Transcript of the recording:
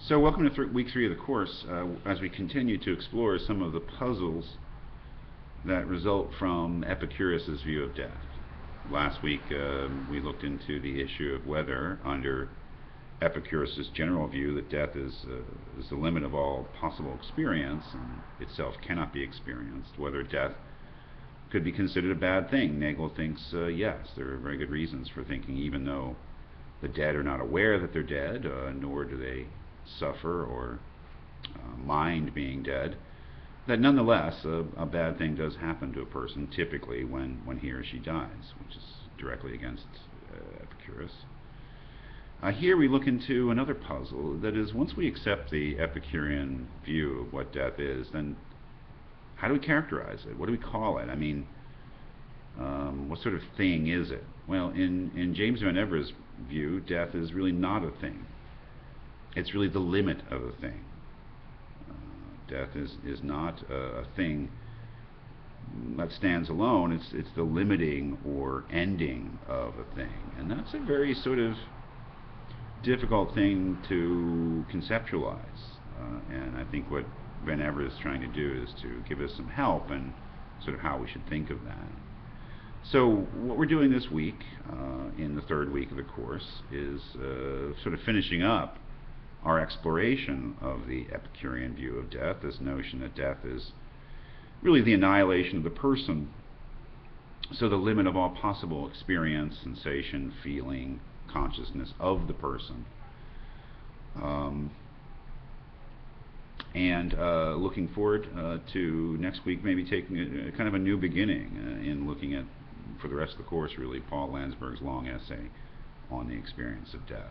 So welcome to week 3 of the course as we continue to explore some of the puzzles that result from Epicurus' view of death. Last week we looked into the issue of whether, under Epicurus' general view that death is the limit of all possible experience and itself cannot be experienced, whether death could be considered a bad thing. Nagel thinks yes, there are very good reasons for thinking, even though the dead are not aware that they're dead, nor do they suffer or mind being dead, that nonetheless a bad thing does happen to a person, typically when he or she dies, which is directly against Epicurus. Here we look into another puzzle, that is, once we accept the Epicurean view of what death is, then how do we characterize it? What do we call it? I mean, what sort of thing is it? Well, in James Van Evra's view, death is really not a thing. It's really the limit of a thing. Death is not a thing that stands alone. It's the limiting or ending of a thing, and that's a very sort of difficult thing to conceptualize. And I think what Van Evra is trying to do is to give us some help in sort of how we should think of that. So what we're doing this week, in the third week of the course, is sort of finishing up our exploration of the Epicurean view of death, this notion that death is really the annihilation of the person, so the limit of all possible experience, sensation, feeling, consciousness of the person. And looking forward to next week maybe taking a kind of a new beginning in looking at, for the rest of the course really, Paul Landsberg's long essay on the experience of death.